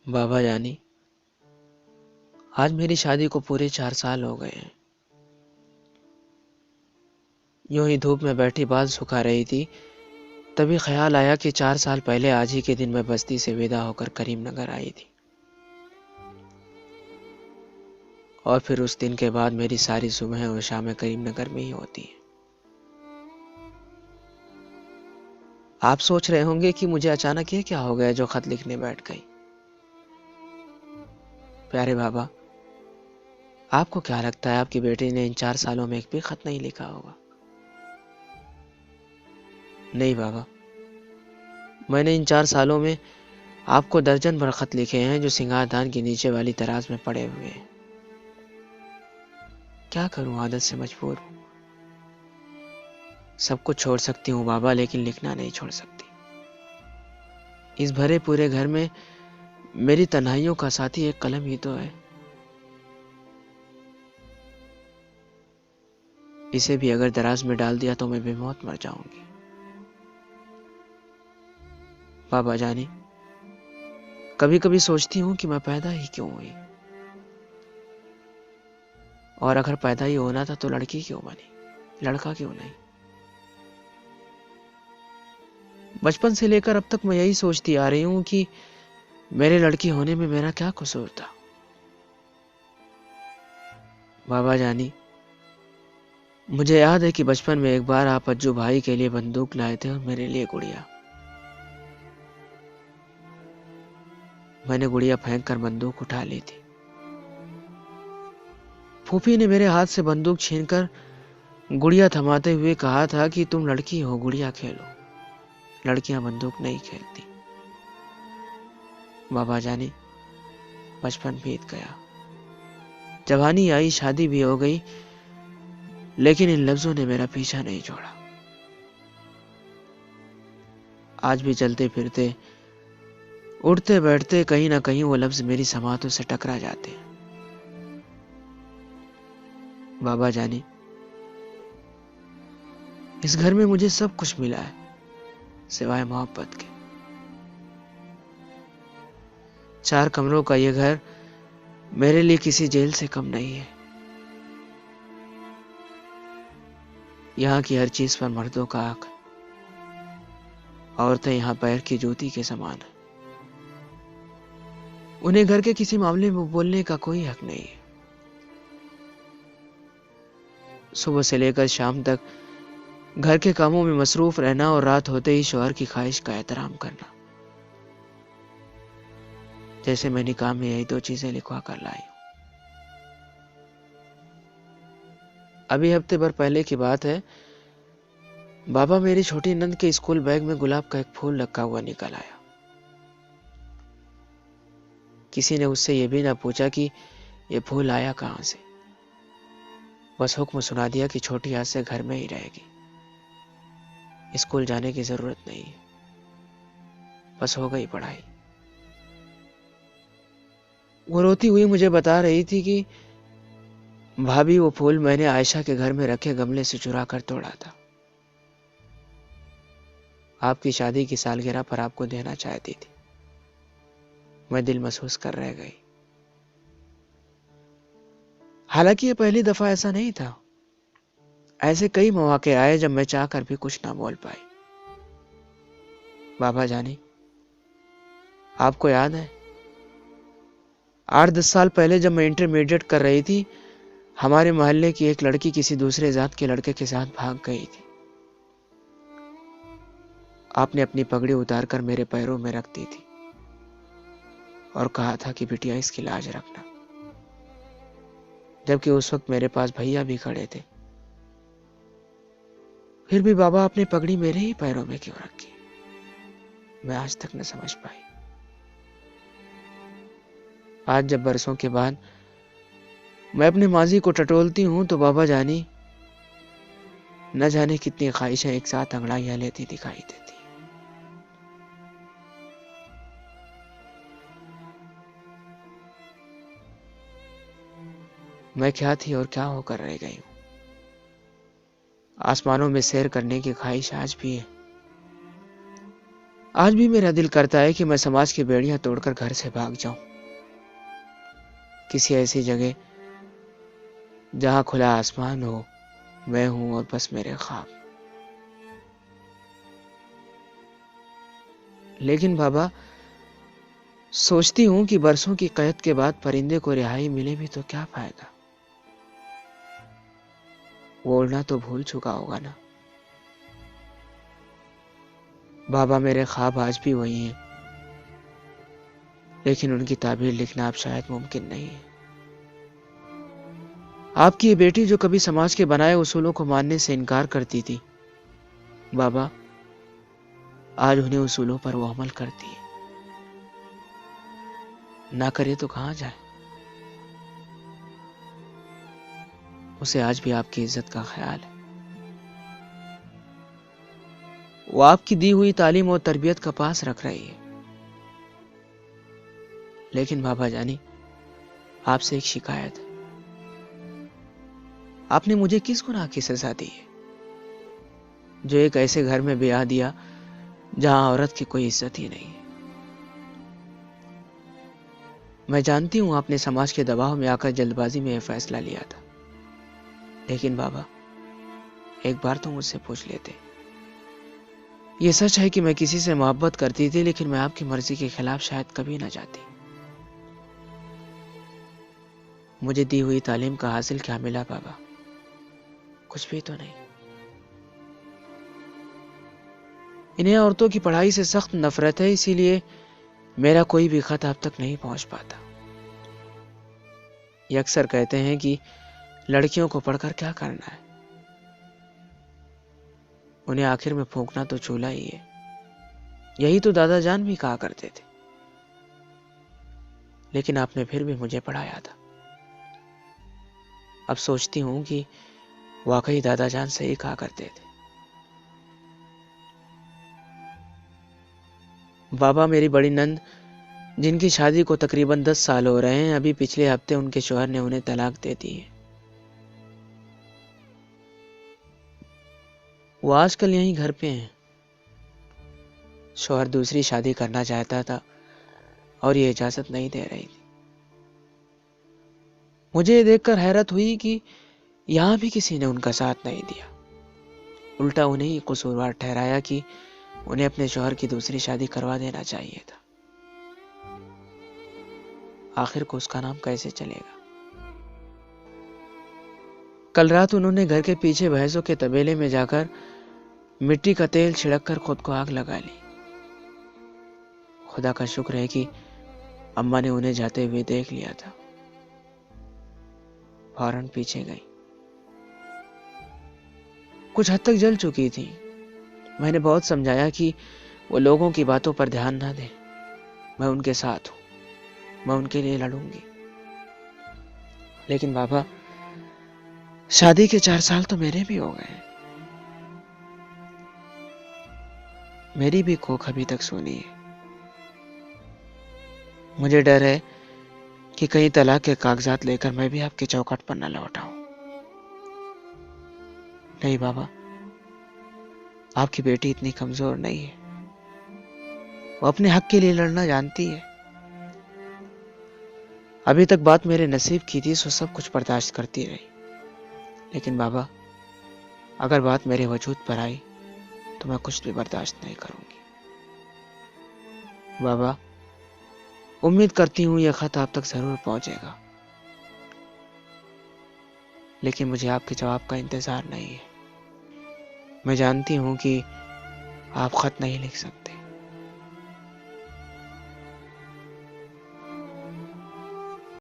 बाबा जानी, आज मेरी शादी को पूरे 4 साल हो गए हैं। यूं ही धूप में बैठी बाल सुखा रही थी, तभी ख्याल आया कि 4 साल पहले आज ही के दिन मैं बस्ती से विदा होकर करीमनगर आई थी। और फिर उस दिन के बाद मेरी सारी सुबह और शामें करीमनगर में ही होती हैं। आप सोच रहे होंगे कि मुझे अचानक ये क्या हो गया जो खत लिखने बैठ गई। प्यारे बाबा, आपको क्या लगता है आपकी बेटी ने इन 4 सालों में एक भी खत नहीं लिखा होगा? नहीं बाबा, मैंने इन 4 सालों में आपको दर्जन भर खत लिखे हैं जो सिंगारदान के नीचे वाली तराज में पड़े हुए हैं। क्या करूं, आदत से मजबूर हूं। सब कुछ छोड़ सकती हूँ बाबा, लेकिन लिखना नहीं छोड़ सकती। इस भरे पूरे घर में मेरी तन्हाइयों का साथी एक कलम ही तो है। इसे भी अगर दराज में डाल दिया तो मैं बेमौत मर जाऊंगी। बाबा जानी, कभी कभी सोचती हूँ कि मैं पैदा ही क्यों हुई, और अगर पैदा ही होना था तो लड़की क्यों बनी, लड़का क्यों नहीं। बचपन से लेकर अब तक मैं यही सोचती आ रही हूँ कि मेरे लड़की होने में मेरा क्या कसूर था। बाबा जानी, मुझे याद है कि बचपन में एक बार आप अज्जू भाई के लिए बंदूक लाए थे और मेरे लिए गुड़िया। मैंने गुड़िया फेंक कर बंदूक उठा ली थी। फूफी ने मेरे हाथ से बंदूक छीनकर गुड़िया थमाते हुए कहा था कि तुम लड़की हो, गुड़िया खेलो, लड़कियां बंदूक नहीं खेलती। बाबा जानी, बचपन बीत गया, जवानी आई, शादी भी हो गई, लेकिन इन लफ्जों ने मेरा पीछा नहीं छोड़ा। आज भी चलते फिरते, उठते बैठते कहीं ना कहीं वो लफ्ज मेरी समातों से टकरा जाते हैं। बाबा जानी, इस घर में मुझे सब कुछ मिला है सिवाय मोहब्बत के। 4 कमरों का ये घर मेरे लिए किसी जेल से कम नहीं है। यहाँ की हर चीज पर मर्दों का हक, औरतें यहाँ पैर की जूती के समान है। उन्हें घर के किसी मामले में बोलने का कोई हक नहीं है। सुबह से लेकर शाम तक घर के कामों में मसरूफ रहना और रात होते ही शौहर की ख्वाहिश का एहतराम करना। जैसे मैं निकाह में यही 2 चीजें लिखवा कर लाई हूं। अभी हफ्ते भर पहले की बात है, बाबा मेरी छोटी नंद के स्कूल बैग में गुलाब का एक फूल रखा हुआ निकल आया। किसी ने उससे यह भी ना पूछा कि यह फूल आया कहां से। बस हुक्म सुना दिया कि छोटी आज से घर में ही रहेगी, स्कूल जाने की जरूरत नहीं है। बस हो गई पढ़ाई। वो रोती हुई मुझे बता रही थी कि भाभी, वो फूल मैंने आयशा के घर में रखे गमले से चुरा कर तोड़ा था। आपकी शादी की सालगिरह पर आपको देना चाहती थी। मैं दिल महसूस कर रह गई। हालांकि ये पहली दफा ऐसा नहीं था। ऐसे कई मौके आए जब मैं चाहकर भी कुछ ना बोल पाई। बाबा जानी, आपको याद है 8-10 साल पहले जब मैं इंटरमीडिएट कर रही थी, हमारे मोहल्ले की एक लड़की किसी दूसरे जात के लड़के के साथ भाग गई थी। आपने अपनी पगड़ी उतारकर मेरे पैरों में रख दी थी और कहा था कि बिटिया इसकी लाज रखना, जबकि उस वक्त मेरे पास भैया भी खड़े थे। फिर भी बाबा आपने पगड़ी मेरे ही पैरों में क्यों रखी, मैं आज तक न समझ पाई। आज जब बरसों के बाद मैं अपने माजी को टटोलती हूं तो बाबा जानी, न जाने कितनी ख्वाहिशें एक साथ अंगड़ाइयां लेती दिखाई देती। मैं क्या थी और क्या होकर रह गई हूं। आसमानों में सैर करने की ख्वाहिश आज भी है, आज भी मेरा दिल करता है कि मैं समाज की बेड़ियां तोड़कर घर से भाग जाऊं, किसी ऐसी जगह जहां खुला आसमान हो, मैं हूं और बस मेरे ख्वाब। लेकिन बाबा, सोचती हूं कि बरसों की कैद के बाद परिंदे को रिहाई मिले भी तो क्या फायदा। वो उड़ना तो भूल चुका होगा ना। बाबा, मेरे ख्वाब आज भी वही हैं, लेकिन उनकी ताबीर लिखना अब शायद मुमकिन नहीं है। आपकी ये बेटी जो कभी समाज के बनाए उसूलों को मानने से इनकार करती थी, बाबा, आज उन्हीं उसूलों पर वो अमल करती है। ना करे तो कहां जाए। उसे आज भी आपकी इज्जत का ख्याल है। वो आपकी दी हुई तालीम और तरबियत का पास रख रही है। लेकिन बाबा जानी, आपसे एक शिकायत है। आपने मुझे किस गुनाह की सजा दी है जो एक ऐसे घर में ब्याह दिया जहां औरत की कोई इज्जत ही नहीं है। मैं जानती हूं आपने समाज के दबाव में आकर जल्दबाजी में यह फैसला लिया था, लेकिन बाबा, एक बार तो मुझसे पूछ लेते। यह सच है कि मैं किसी से मोहब्बत करती थी, लेकिन मैं आपकी मर्जी के खिलाफ शायद कभी ना जाती। मुझे दी हुई तालीम का हासिल क्या मिला बाबा? कुछ भी तो नहीं। इन्हें औरतों की पढ़ाई से सख्त नफरत है, इसीलिए मेरा कोई भी खत आप तक नहीं पहुंच पाता। ये अक्सर कहते हैं कि लड़कियों को पढ़कर क्या करना है, उन्हें आखिर में फूंकना तो चूल्हा ही है। यही तो दादा जान भी कहा करते थे। लेकिन आपने फिर भी मुझे पढ़ाया था। अब सोचती हूं कि वाकई दादा जान सही कहा करते थे। बाबा, मेरी बड़ी नंद, जिनकी शादी को तकरीबन 10 साल हो रहे हैं, अभी पिछले हफ्ते उनके शौहर ने उन्हें तलाक दे दी है। वो आजकल यहीं घर पे हैं। शौहर दूसरी शादी करना चाहता था और ये इजाजत नहीं दे रही थी। मुझे ये देखकर हैरत हुई कि यहां भी किसी ने उनका साथ नहीं दिया। उल्टा उन्हें ही कसूरवार ठहराया कि उन्हें अपने शौहर की दूसरी शादी करवा देना चाहिए था। आखिर को उसका नाम कैसे चलेगा? कल रात उन्होंने घर के पीछे भैंसों के तबेले में जाकर मिट्टी का तेल छिड़क कर खुद को आग लगा ली। खुदा का शुक्र है कि अम्मा ने उन्हें जाते हुए देख लिया था। फौरन पीछे गई। कुछ हद तक जल चुकी थी। मैंने बहुत समझाया कि वो लोगों की बातों पर ध्यान ना दें। मैं उनके साथ हूं, मैं उनके लिए लड़ूंगी। लेकिन बाबा, शादी के 4 साल तो मेरे भी हो गए। मेरी भी कोख अभी तक सूनी है। मुझे डर है कि कहीं तलाक के कागजात लेकर मैं भी आपके चौखट पर न लौट आऊं। नहीं बाबा, आपकी बेटी इतनी कमजोर नहीं है। वो अपने हक के लिए लड़ना जानती है। अभी तक बात मेरे नसीब की थी, सो सब कुछ बर्दाश्त करती रही। लेकिन बाबा, अगर बात मेरे वजूद पर आई तो मैं कुछ भी बर्दाश्त नहीं करूंगी। बाबा, उम्मीद करती हूं यह खत आप तक जरूर पहुंचेगा, लेकिन मुझे आपके जवाब का इंतजार नहीं है। मैं जानती हूं कि आप खत नहीं लिख सकते।